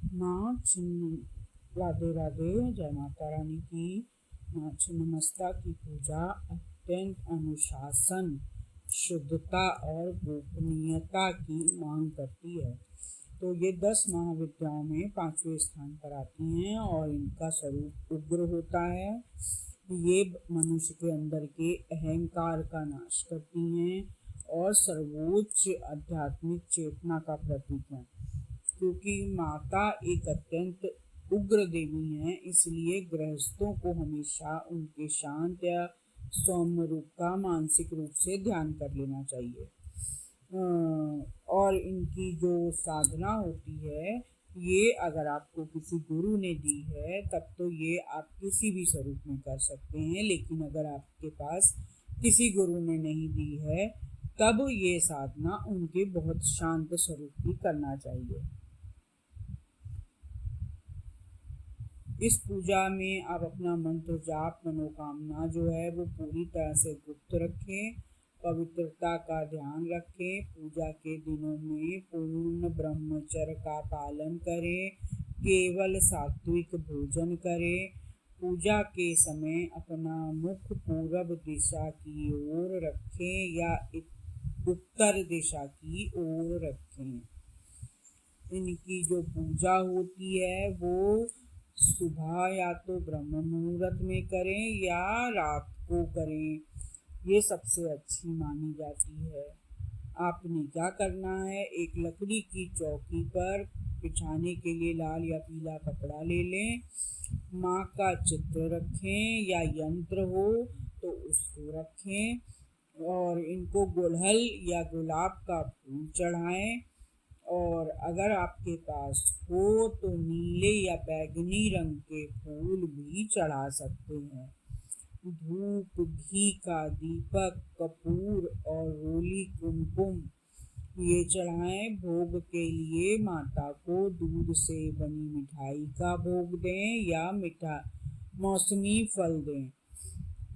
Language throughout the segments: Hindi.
माँ छिन्न राधे राधे। जय माता रानी की। माँ छिन्नमस्ता की पूजा अत्यंत अनुशासन, शुद्धता और गोपनीयता की मांग करती है। तो ये 10 महाविद्याओं में 5वें स्थान पर आती हैं और इनका स्वरूप उग्र होता है। ये मनुष्य के अंदर के अहंकार का नाश करती हैं और सर्वोच्च आध्यात्मिक चेतना का प्रतीक है। क्योंकि माता एक अत्यंत उग्र देवी हैं, इसलिए गृहस्थों को हमेशा उनके शांत या सौम्य रूप का मानसिक रूप से ध्यान कर लेना चाहिए। और इनकी जो साधना होती है, ये अगर आपको किसी गुरु ने दी है तब तो ये आप किसी भी स्वरूप में कर सकते हैं, लेकिन अगर आपके पास किसी गुरु ने नहीं दी है तब ये साधना उनके बहुत शांत स्वरूप की करना चाहिए। इस पूजा में आप अपना मंत्र जाप मनोकामना जो है वो पूरी तरह से गुप्त रखें, पवित्रता का ध्यान रखें। पूजा के दिनों में पूर्ण ब्रह्मचर्य का पालन करें, केवल सात्विक भोजन करें। पूजा के समय अपना मुख पूर्व दिशा की ओर रखें या उत्तर दिशा की ओर रखें। इनकी जो पूजा होती है वो सुबह या तो ब्रह्म मुहूर्त में करें या रात को करें, ये सबसे अच्छी मानी जाती है। आपने क्या करना है, एक लकड़ी की चौकी पर बिछाने के लिए लाल या पीला कपड़ा ले लें, माँ का चित्र रखें या यंत्र हो तो उसको रखें और इनको गुड़हल या गुलाब का फूल चढ़ाएं। और अगर आपके पास हो तो नीले या बैंगनी रंग के फूल भी चढ़ा सकते हैं। धूप, घी का दीपक, कपूर और रोली कुमकुम ये चढ़ाएं। भोग के लिए माता को दूध से बनी मिठाई का भोग दें या मौसमी फल दें।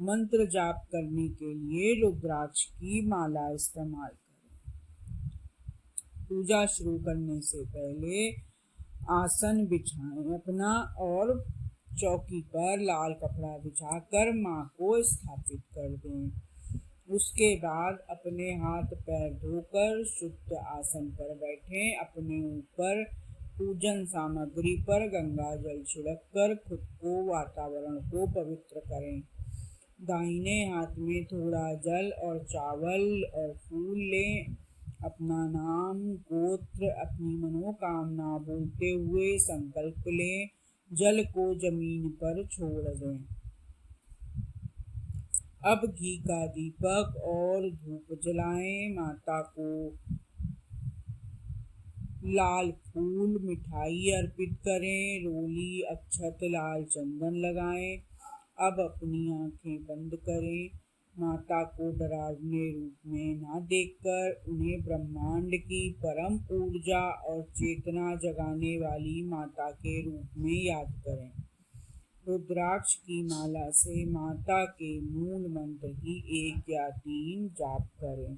मंत्र जाप करने के लिए रुद्राक्ष की माला इस्तेमाल करें। पूजा शुरू करने से पहले आसन बिछाएं अपना और चौकी पर लाल कपड़ा बिछाकर माँ को स्थापित कर दें। उसके बाद अपने हाथ पैर धोकर शुद्ध आसन पर बैठें। अपने ऊपर पूजन सामग्री पर गंगा जल छिड़ककर खुद को वातावरण को पवित्र करें। दाहिने हाथ में थोड़ा जल और चावल और फूल लें। अपना नाम, गोत्र, अपनी मनोकामना बोलते हुए संकल्प लें। जल को जमीन पर छोड़ दें। अब घी का दीपक और धूप जलाएं। माता को लाल फूल मिठाई अर्पित करें। रोली, अक्षत, लाल चंदन लगाएं। अब अपनी आंखें बंद करें। माता को डरावने रूप में ना देखकर उन्हें ब्रह्मांड की परम ऊर्जा और चेतना जगाने वाली माता के रूप में याद करें। रुद्राक्ष की माला से माता के मूल मंत्र की 1 या 3 जाप करें।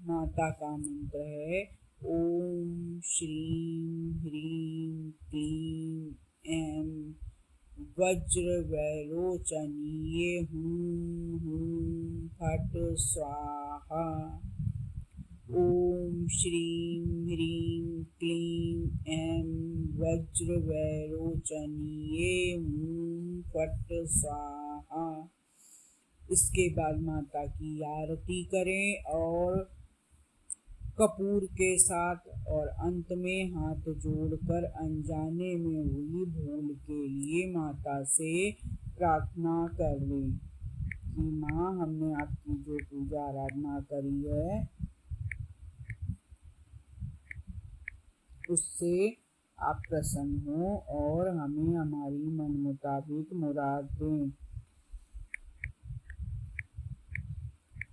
माता का मंत्र है ओम श्रीं ह्रीं क्लीं ऐं वज्र वैरोचनीये हूं हूं फट स्वाहा। ओम श्रीं ह्रीं क्लीं ऐं वज्र वैरोचनीये हूं फट स्वाहा। इसके बाद माता की आरती करें और कपूर के साथ और अंत में हाथ जोड़कर अनजाने में हुई भूल के लिए माता से प्रार्थना कर लें कि माँ, हमने आपकी जो पूजा आराधना करी है उससे आप प्रसन्न हो और हमें हमारी मन मुताबिक मुराद दें।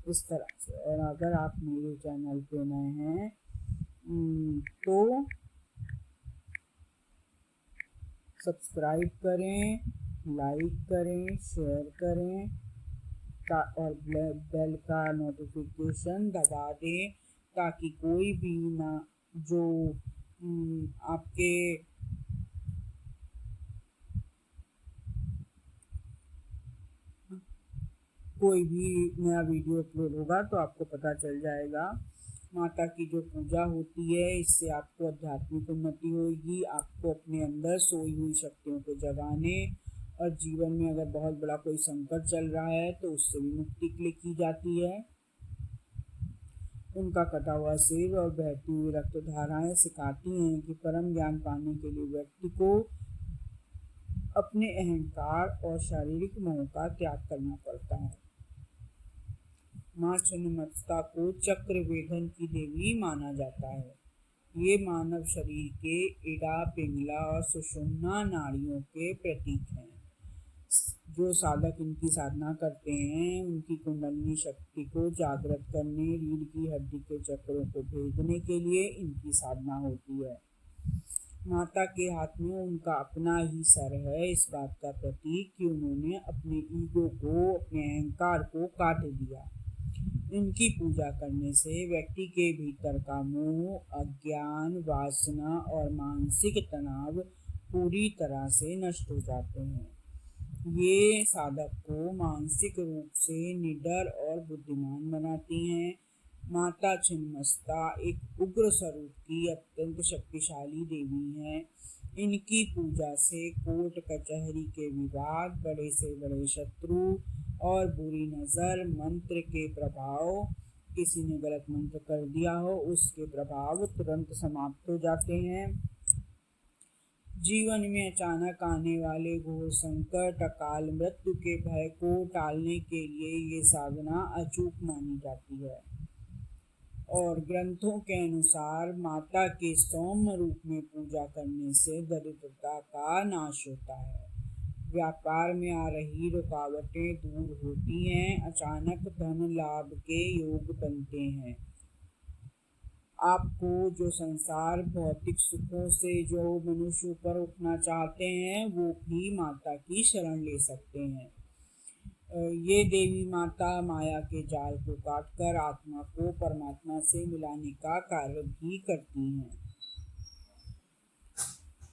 इस तरह से। और अगर आप मेरे चैनल पे नए हैं तो सब्सक्राइब करें, लाइक करें, शेयर करें और बेल का नोटिफिकेशन दबा दें ताकि कोई भी ना जो आपके कोई भी नया वीडियो अपलोड होगा तो आपको पता चल जाएगा। माता की जो पूजा होती है इससे आपको आध्यात्मिक उन्नति होगी, आपको अपने अंदर सोई हुई शक्तियों को जगाने और जीवन में अगर बहुत बड़ा कोई संकट चल रहा है तो उससे भी मुक्ति के लिए की जाती है। उनका कटा हुआ सिर और बहती हुई रक्त धाराएं सिखाती हैं कि परम ज्ञान पाने के लिए व्यक्ति को अपने अहंकार और शारीरिक मोह का त्याग करना पड़ता है। माँ छिन्नमस्ता को चक्र वेदन की देवी माना जाता है। ये मानव शरीर के इड़ा, पिंगला और सुषुम्ना नाड़ियों के प्रतीक हैं। जो साधक इनकी साधना करते हैं उनकी कुंडलिनी शक्ति को जागृत करने, रीढ़ की हड्डी के चक्रों को भेदने के लिए इनकी साधना होती है। माता के हाथ में उनका अपना ही सर है, इस बात का प्रतीक कि उन्होंने अपने ईगो को, अपने अहंकार को काट दिया। इनकी पूजा करने से व्यक्ति के भीतर का मोह, अज्ञान, वासना और मानसिक तनाव पूरी तरह से नष्ट हो जाते हैं। ये साधक को मानसिक रूप से निडर और बुद्धिमान बनाती हैं। माता छिन्नमस्ता एक उग्र स्वरूप की अत्यंत शक्तिशाली देवी हैं। इनकी पूजा से कोर्ट कचहरी के विवाद, बड़े से बड़े शत्रु और बुरी नज़र, मंत्र के प्रभाव, किसी ने गलत मंत्र कर दिया हो उसके प्रभाव तुरंत समाप्त हो जाते हैं। जीवन में अचानक आने वाले घोर संकट, अकाल मृत्यु के भय को टालने के लिए ये साधना अचूक मानी जाती है। और ग्रंथों के अनुसार माता के सौम्य रूप में पूजा करने से दरिद्रता का नाश होता है, व्यापार में आ रही रुकावटें दूर होती हैं, अचानक धन लाभ के योग बनते हैं। आपको जो संसार भौतिक सुखों से जो मनुष्य ऊपर उठना चाहते हैं वो भी माता की शरण ले सकते हैं। ये देवी माता माया के जाल को काटकर आत्मा को परमात्मा से मिलाने का कार्य भी करती हैं।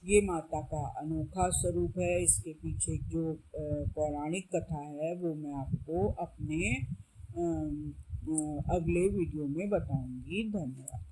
ये माता का अनोखा स्वरूप है। इसके पीछे जो पौराणिक कथा है वो मैं आपको अपने अगले वीडियो में बताऊंगी। धन्यवाद।